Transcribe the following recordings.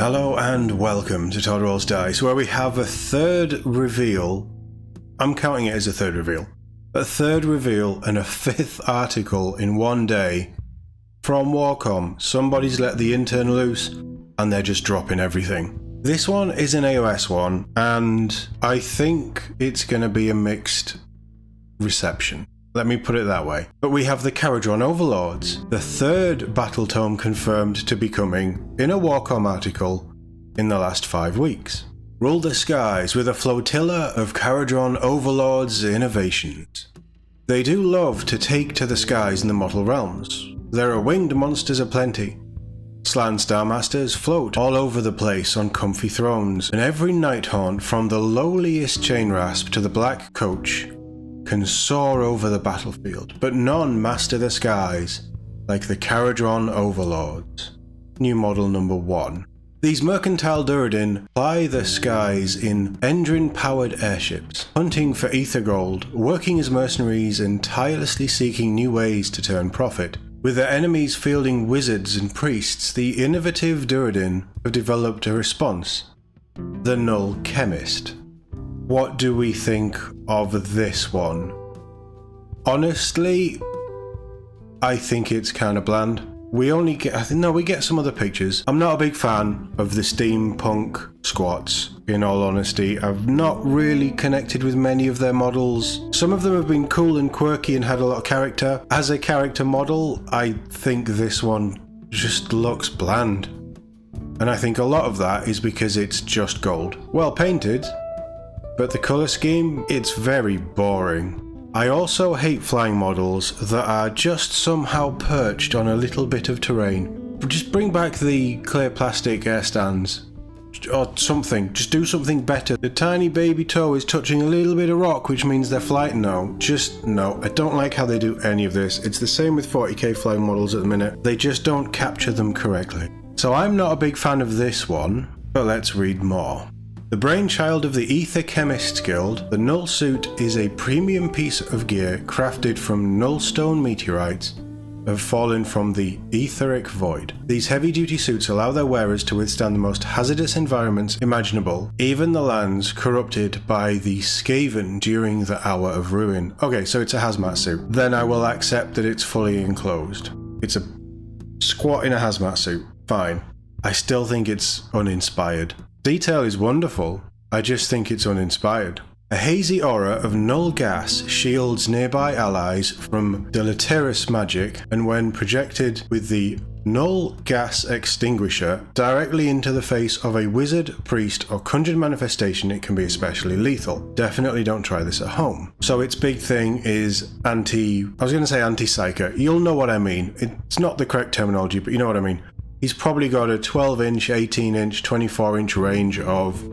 Hello and welcome to Todd Rolls Dice, where we have a third reveal. I'm counting it as a third reveal. A third reveal and a fifth article in one day from WarCom. Somebody's let the intern loose and they're just dropping everything. This one is an AOS one, and I think it's going to be a mixed reception. Let me put it that way. But we have the Kharadron Overlords, the third Battletome confirmed to be coming in a WarCom article in the last 5 weeks. Rule the skies with a flotilla of Kharadron Overlords innovations. They do love to take to the skies in the mortal realms. There are winged monsters aplenty. Slan Starmasters float all over the place on comfy thrones, and every Nighthaunt from the lowliest chain rasp to the black coach can soar over the battlefield, but none master the skies like the Kharadron Overlords. New model number 1. These mercantile Duradin ply the skies in Endrin-powered airships, hunting for ether gold, working as mercenaries and tirelessly seeking new ways to turn profit. With their enemies fielding wizards and priests, the innovative Duradin have developed a response. The Null Chemist. What do we think of this one? Honestly, I think it's kind of bland. We get some other pictures. I'm not a big fan of the steampunk squats, in all honesty. I've not really connected with many of their models. Some of them have been cool and quirky and had a lot of character. As a character model, I think this one just looks bland. And I think a lot of that is because it's just gold. Well painted, but the colour scheme, it's very boring. I also hate flying models that are just somehow perched on a little bit of terrain. Just bring back the clear plastic air stands. Or something. Just do something better. The tiny baby toe is touching a little bit of rock, which means they're flying now. No. I don't like how they do any of this. It's the same with 40k flying models at the minute. They just don't capture them correctly. So I'm not a big fan of this one, but let's read more. The brainchild of the Ether Chemists Guild, the Null Suit is a premium piece of gear crafted from nullstone meteorites have fallen from the etheric void. These heavy-duty suits allow their wearers to withstand the most hazardous environments imaginable, even the lands corrupted by the Skaven during the Hour of Ruin. Okay, so it's a hazmat suit. Then I will accept that it's fully enclosed. It's a squat in a hazmat suit. Fine. I still think it's uninspired. Detail is wonderful, I just think it's uninspired. A hazy aura of null gas shields nearby allies from deleterious magic, and when projected with the null gas extinguisher directly into the face of a wizard, priest or conjured manifestation, it can be especially lethal. Definitely don't try this at home. So its big thing is anti-psyker. You'll know what I mean. It's not the correct terminology, but you know what I mean. He's probably got a 12-inch, 18-inch, 24-inch range of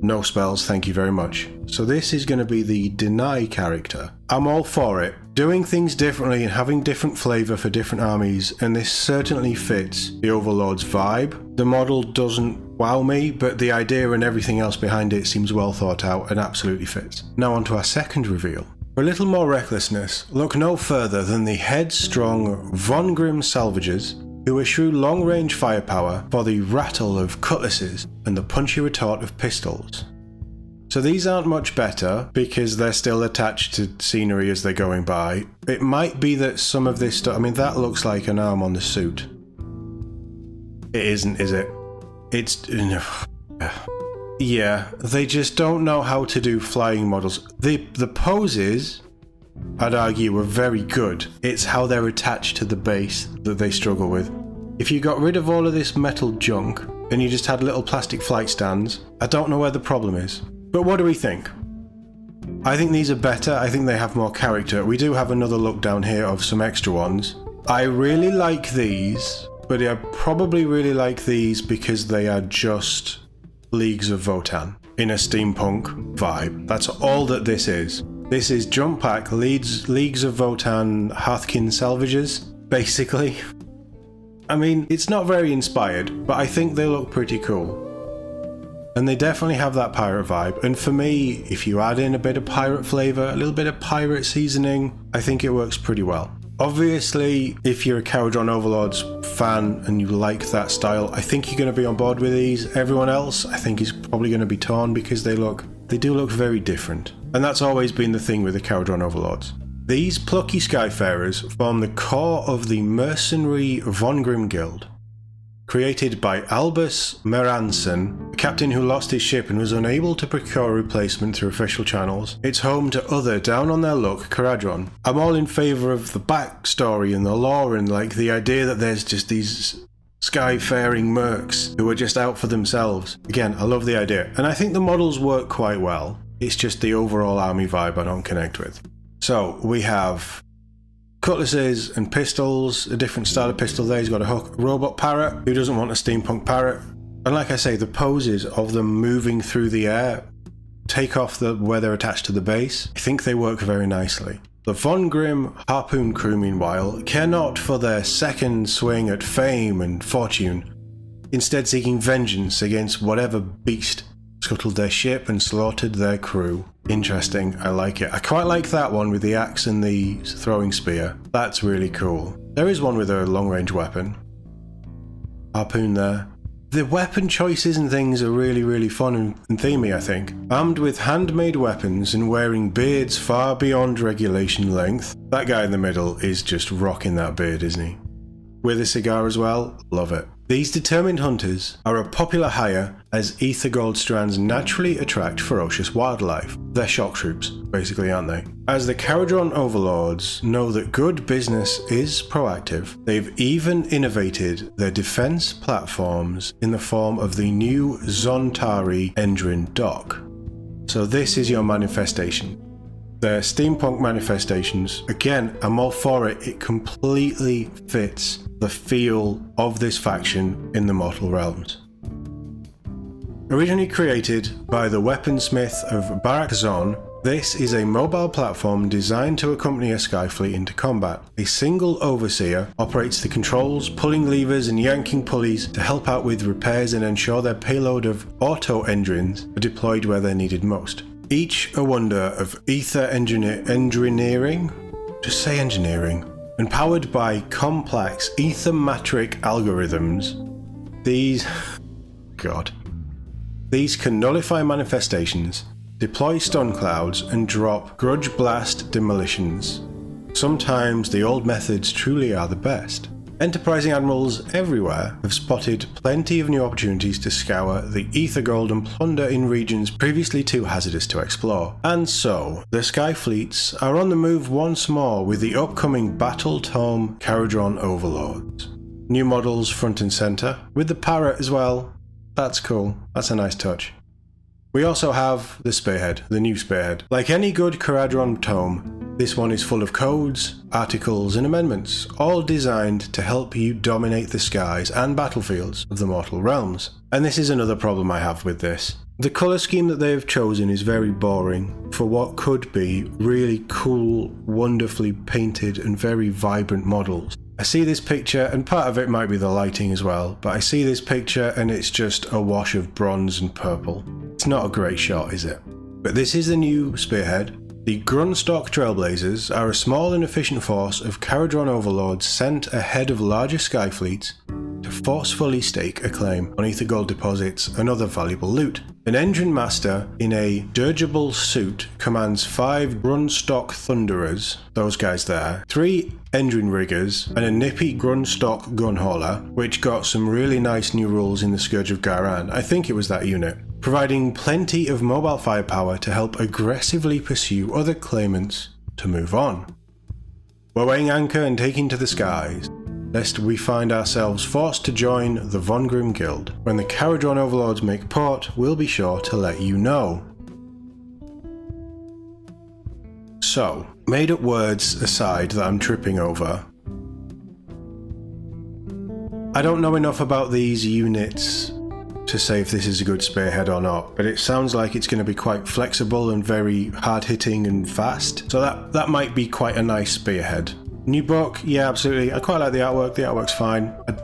no spells, thank you very much. So this is going to be the deny character. I'm all for it. Doing things differently and having different flavour for different armies, and this certainly fits the Overlord's vibe. The model doesn't wow me, but the idea and everything else behind it seems well thought out and absolutely fits. Now on to our second reveal. For a little more recklessness, look no further than the headstrong Von Grimm salvagers, who eschew long-range firepower for the rattle of cutlasses and the punchy retort of pistols. So these aren't much better because they're still attached to scenery as they're going by. It might be that some of this stuff, that looks like an arm on the suit. It isn't, is it? It's... Yeah, they just don't know how to do flying models. The poses, I'd argue, were very good. It's how they're attached to the base that they struggle with. If you got rid of all of this metal junk and you just had little plastic flight stands, I don't know where the problem is. But what do we think? I think these are better. I think they have more character. We do have another look down here of some extra ones. I really like these, but I probably really like these because they are just Leagues of Votann in a steampunk vibe. That's all that this is. This is Jump Pack Leagues of Votann Hearthkin Salvagers, basically. It's not very inspired, but I think they look pretty cool. And they definitely have that pirate vibe. And for me, if you add in a bit of pirate flavour, a little bit of pirate seasoning, I think it works pretty well. Obviously, if you're a Kharadron Overlords fan and you like that style, I think you're going to be on board with these. Everyone else, I think, is probably going to be torn because they do look very different. And that's always been the thing with the Kharadron Overlords. These plucky Skyfarers form the core of the mercenary Von Grimm Guild. Created by Albus Meranson, a captain who lost his ship and was unable to procure a replacement through official channels, it's home to other down-on-their-luck Kharadron. I'm all in favour of the backstory and the lore and like the idea that there's just these skyfaring mercs who are just out for themselves. Again, I love the idea, and I think the models work quite well. It's just the overall army vibe I don't connect with. So we have cutlasses and pistols, a different style of pistol there. He's got a hook. Robot parrot, who doesn't want a steampunk parrot? And like I say, the poses of them moving through the air take off where they're attached to the base. I think they work very nicely. The Von Grimm harpoon crew, meanwhile, care not for their second swing at fame and fortune, instead seeking vengeance against whatever beast scuttled their ship and slaughtered their crew. Interesting, I like it. I quite like that one with the axe and the throwing spear. That's really cool. There is one with a long-range weapon. Harpoon there. The weapon choices and things are really fun and themey, I think. Armed with handmade weapons and wearing beards far beyond regulation length. That guy in the middle is just rocking that beard, isn't he? With a cigar as well, love it. These determined hunters are a popular hire as ether gold strands naturally attract ferocious wildlife. They're shock troops, basically, aren't they? As the Kharadron Overlords know that good business is proactive, they've even innovated their defense platforms in the form of the new Zontari Endrin Dock. So this is your manifestation. Their steampunk manifestations, again, I'm all for it. It completely fits the feel of this faction in the Mortal Realms. Originally created by the weaponsmith of Barak Zon, this is a mobile platform designed to accompany a Skyfleet into combat. A single overseer operates the controls, pulling levers and yanking pulleys to help out with repairs and ensure their payload of auto-endrins are deployed where they're needed most. Each a wonder of ether engineering, just say engineering, and powered by complex ethermatric algorithms, these can nullify manifestations, deploy stun clouds, and drop grudge blast demolitions. Sometimes the old methods truly are the best. Enterprising admirals everywhere have spotted plenty of new opportunities to scour the ether gold and plunder in regions previously too hazardous to explore. And so, the sky fleets are on the move once more with the upcoming Battletome Kharadron Overlords. New models front and centre, with the parrot as well. That's cool, that's a nice touch. We also have the Spearhead, the new Spearhead. Like any good Kharadron tome, this one is full of codes, articles and amendments, all designed to help you dominate the skies and battlefields of the Mortal Realms. And this is another problem I have with this. The colour scheme that they have chosen is very boring for what could be really cool, wonderfully painted and very vibrant models. I see this picture, and part of it might be the lighting as well, but I see this picture and it's just a wash of bronze and purple. It's not a great shot, is it? But this is the new Spearhead. The Grunstock Trailblazers are a small and efficient force of Kharadron Overlords sent ahead of larger sky fleets to forcefully stake a claim on ether gold deposits and other valuable loot. An engine master in a dirigible suit commands 5 Grunstock Thunderers, those guys there, 3 engine riggers, and a nippy Grunstock gun hauler, which got some really nice new rules in the Scourge of Garan. I think it was that unit, providing plenty of mobile firepower to help aggressively pursue other claimants to move on. We're weighing anchor and taking to the skies, lest we find ourselves forced to join the Von Grimm Guild. When the Kharadron Overlords make port, we'll be sure to let you know. So, made up words aside that I'm tripping over, I don't know enough about these units to say if this is a good Spearhead or not, but it sounds like it's going to be quite flexible and very hard-hitting and fast, so that might be quite a nice Spearhead. New book, yeah, absolutely. I quite like the artwork's fine. It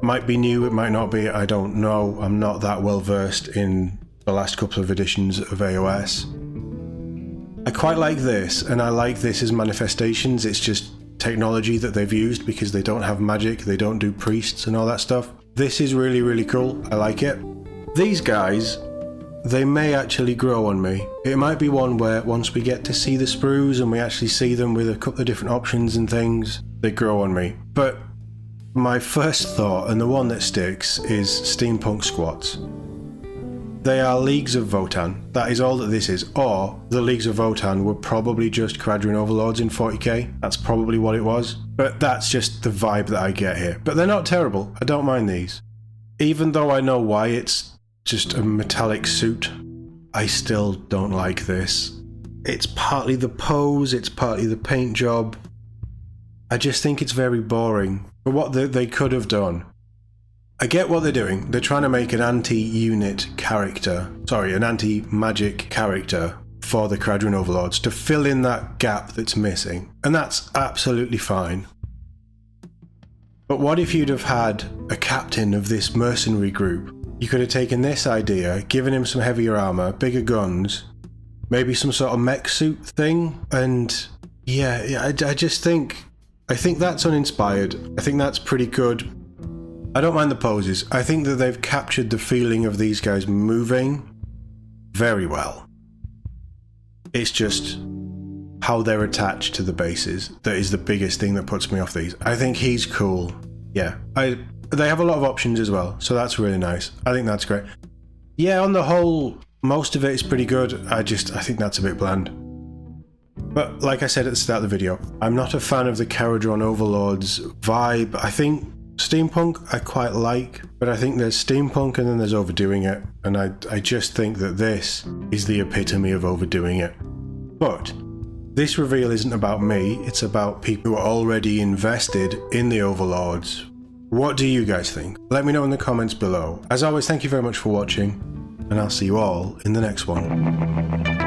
might be new, it might not be, I don't know. I'm not that well versed in the last couple of editions of AOS. I quite like this, and I like this as manifestations. It's just technology that they've used because they don't have magic, they don't do priests and all that stuff. This is really, really cool. I like it. These guys, they may actually grow on me. It might be one where once we get to see the sprues and we actually see them with a couple of different options and things, they grow on me. But my first thought, and the one that sticks, is steampunk squats. They are Leagues of Votann. That is all that this is. Or the Leagues of Votann were probably just Kharadron Overlords in 40k. That's probably what it was. But that's just the vibe that I get here. But they're not terrible. I don't mind these. Even though I know why it's just a metallic suit, I still don't like this. It's partly the pose, it's partly the paint job. I just think it's very boring. For what they could have done. I get what they're doing. They're trying to make an anti-unit character, sorry, an anti-magic character for the Kharadron Overlords to fill in that gap that's missing. And that's absolutely fine. But what if you'd have had a captain of this mercenary group? You could have taken this idea, given him some heavier armor, bigger guns, maybe some sort of mech suit thing, and yeah, I just think, I think that's uninspired. I think that's pretty good. I don't mind the poses. I think that they've captured the feeling of these guys moving very well. It's just how they're attached to the bases that is the biggest thing that puts me off these. I think he's cool. Yeah, they have a lot of options as well, so that's really nice. I think that's great. Yeah, on the whole, most of it is pretty good. I think that's a bit bland. But like I said at the start of the video, I'm not a fan of the Kharadron Overlords vibe. I think steampunk I quite like, but I think there's steampunk and then there's overdoing it, and I just think that this is the epitome of overdoing it. But this reveal isn't about me, it's about people who are already invested in the Overlords. What do you guys think? Let me know in the comments below. As always, thank you very much for watching, and I'll see you all in the next one.